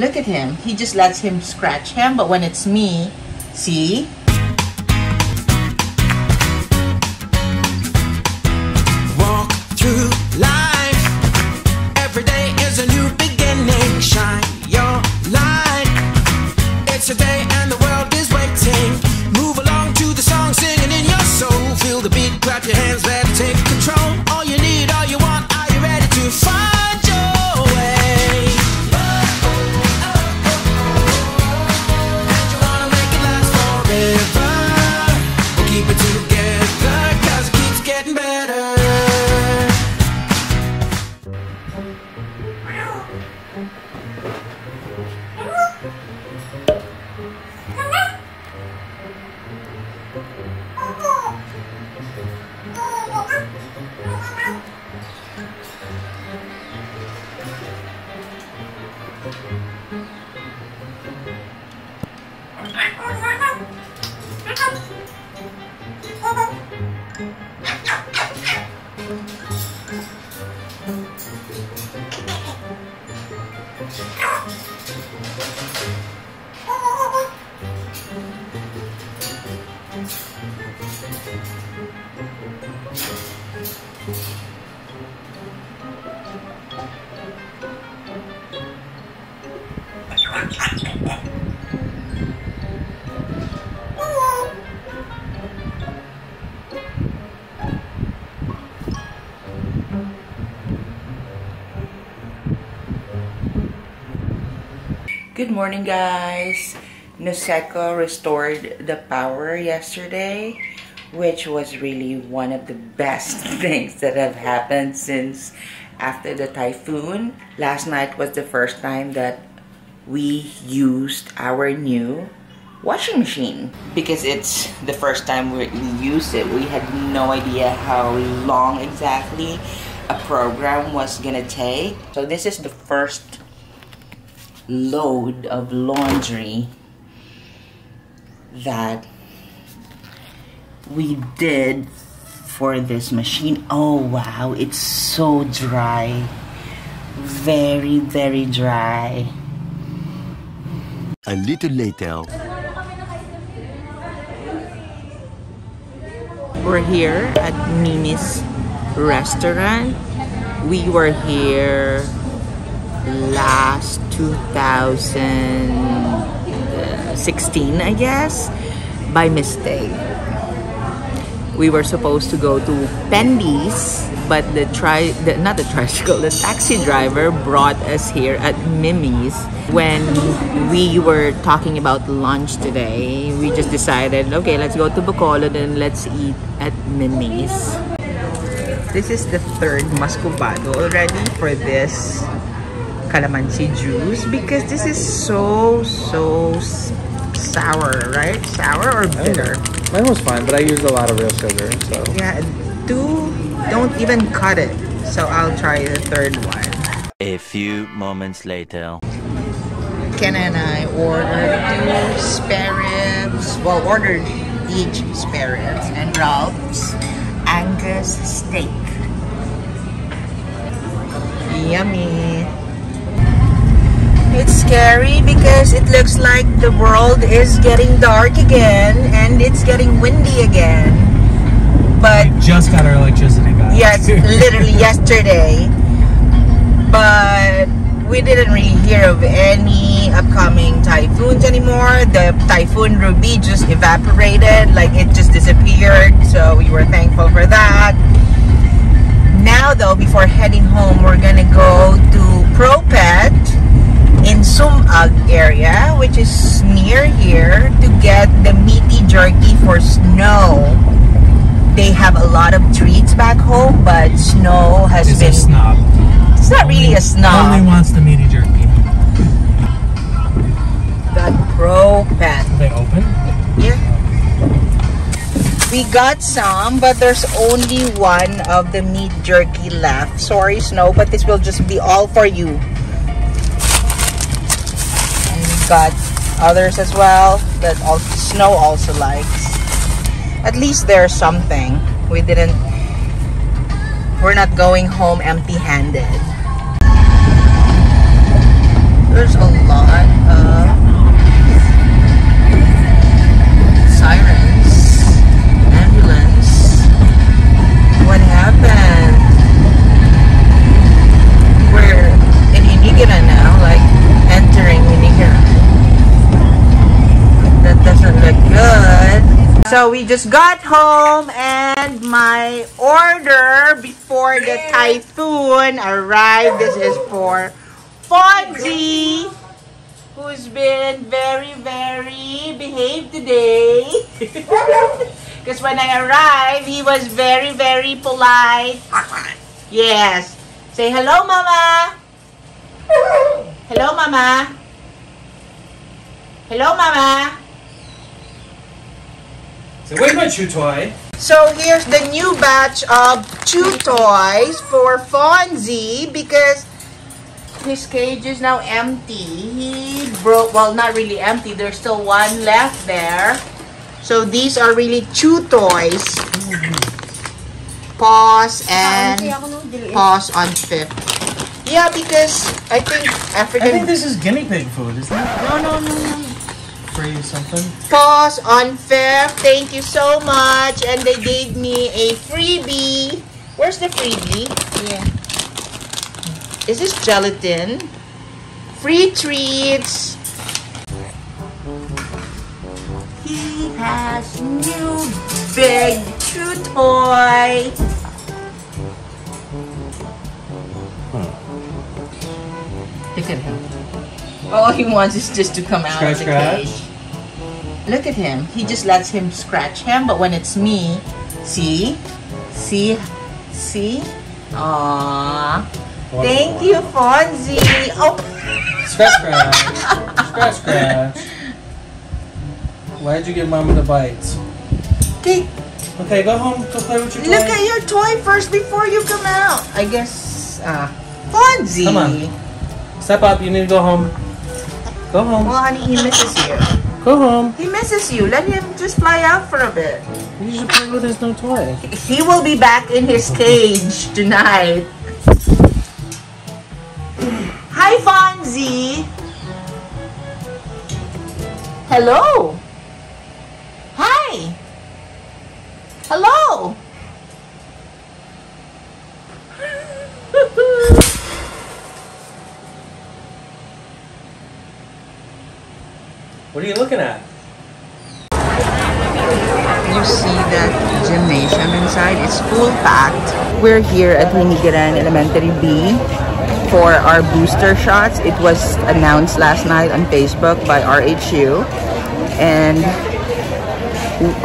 Look at him. He just lets him scratch him, but when it's me, see? Walk through life. Every day is a new beginning. Shine your light. It's a day and the world is waiting. Move along to the song, singing in your soul. Feel the beat, clap your hands, let's take control. All you need, all you want, are you ready to find your way? And you wanna make it last forever. We'll keep it together, cause it keeps getting better. Good morning, guys. Nuseco restored the power yesterday, which was really one of the best things that have happened since after the typhoon. Last night was the first time that we used our new washing machine because it's the first time we used it. We had no idea how long exactly a program was gonna take. So this is the first load of laundry that we did for this machine. Oh wow, it's so dry. Very, very dry. A little later. We're here at Mimi's restaurant. We were here last 2016, I guess, by mistake. We were supposed to go to Pendy's, but the taxi driver brought us here at Mimi's. When we were talking about lunch today, we just decided, okay, let's go to Bacolod and let's eat at Mimi's. This is the third muscovado already for this calamansi juice because this is so sour, right? Sour or bitter? Mine was fine, but I used a lot of real sugar, so yeah. Don't even cut it. So I'll try the third one. A few moments later. Ken and I ordered 2 spare ribs. Well, ordered each spare ribs and Ralph's Angus steak. Yummy. It's scary because it looks like the world is getting dark again and it's getting windy again. But we just got our electricity back. Yes, literally yesterday. But we didn't really hear of any upcoming typhoons anymore. The typhoon Ruby just evaporated, like it just disappeared. So we were thankful for that. Now though, before heading home, we're gonna go to ProPet in Sumag area, which is near here, to get the meaty jerky for Snow. They have a lot of treats back home, but Snow has been... a snob. It's not really a snob. Only wants the meaty jerky. Got ProPet. Are they open? Yeah. We got some, but there's only one of the meat jerky left. Sorry, Snow, but this will just be all for you. Got others as well that Snow also likes. At least there's something. We're not going home empty-handed. There's a lot of sirens, ambulance. What happened? We're in Hinigaran now, like entering Hinigaran. That doesn't look good. So we just got home and my order before the typhoon arrived. This is for Fonzie, who's been very behaved today. Because when I arrived, he was very polite. Yes. Say hello, Mama. Hello, Mama. Hello, Mama. So where's my chew toy? So here's the new batch of chew toys for Fonzie because his cage is now empty. He broke, well, not really empty. There's still one left there. So these are really chew toys. Paws and paws on fifth. Yeah, because I think African... I think this is guinea pig food, isn't it? No. Free something? Paws on fifth. Thank you so much. And they gave me a freebie. Where's the freebie? Yeah. Is this gelatin? Free treats. He has new big chew toy. Look at him. All he wants is just to come out of the cage. Look at him. He just lets him scratch him, but when it's me, see? Aww. Thank you, Fonzie. Oh. Scratch. Why'd you give Mama the bites? Okay, go home. Go play with your toy. Look at your toy first before you come out. I guess, Fonzie. Come on. Step up. You need to go home. Go home. Well, honey, he misses you. Go home. He misses you. Let him just fly out for a bit. You should play with his new toy. He will be back in his cage tonight. Hi, Fonzie. Hello. Hi. Hello. What are you looking at? You see that gymnasium inside? It's full packed. We're here at Hinigaran Elementary B for our booster shots. It was announced last night on Facebook by RHU. And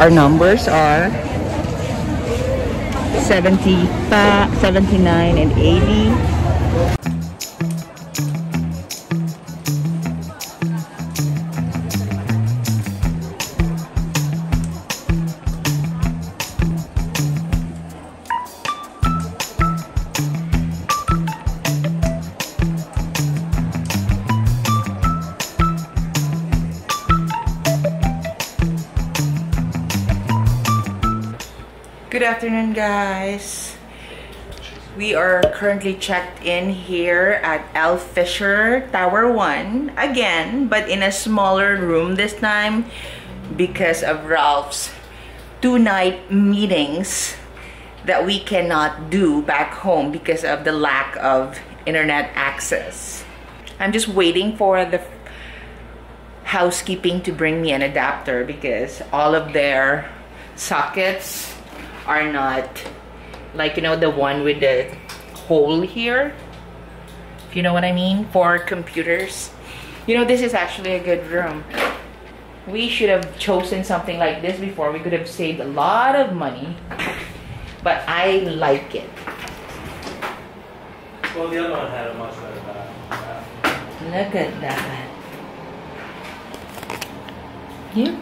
our numbers are 70, 79, and 80. Good afternoon, guys. We are currently checked in here at L. Fisher Tower 1 again, but in a smaller room this time because of Ralph's 2-night meetings that we cannot do back home because of the lack of internet access. I'm just waiting for the housekeeping to bring me an adapter because all of their sockets are not, like, you know, the one with the hole here, if you know what I mean, for computers. You know, this is actually a good room. We should have chosen something like this before. We could have saved a lot of money, but I like it. Well, the other one had a much better bath. Look at that. Yeah.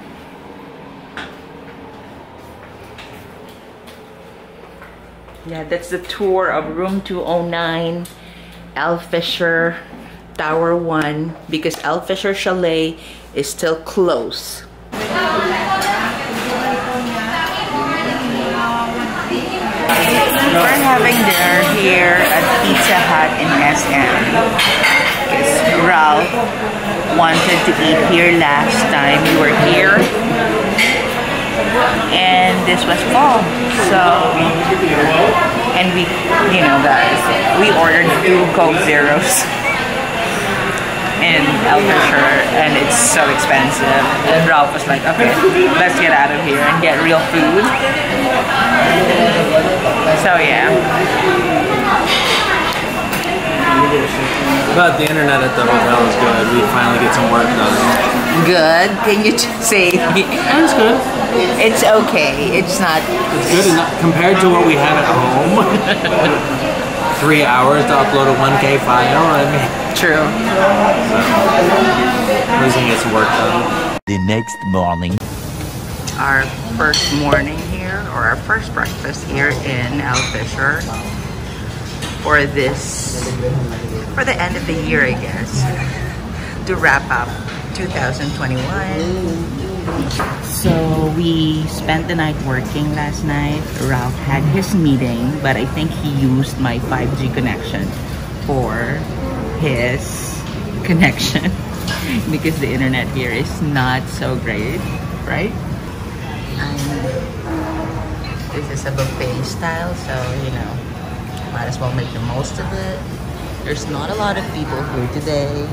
Yeah, that's the tour of room 209, L. Fisher Tower 1, because L. Fisher Chalet is still closed. We're having dinner here at Pizza Hut in SM. because Ralph wanted to eat here last time we were here, and this was fall. So, and we, you know, guys, we ordered 2 Coke Zeros in El Fisher, and it's so expensive. And Ralph was like, okay, let's get out of here and get real food. So yeah. But the internet at the hotel is good. We finally get some work done. Good. Can you just say? It's good. It's okay. It's not. It's good enough compared to what we have at home. 3 hours to upload a 1K file. I mean, True. We're just gonna get some work done. The next morning. Our first morning here, or our first breakfast here in El Fisher for the end of the year, I guess, to wrap up 2021. So we spent the night working last night. Ralph had his meeting, but I think he used my 5G connection for his connection because the internet here is not so great, right? And this is a buffet style, so you know, might as well make the most of it. There's not a lot of people here today.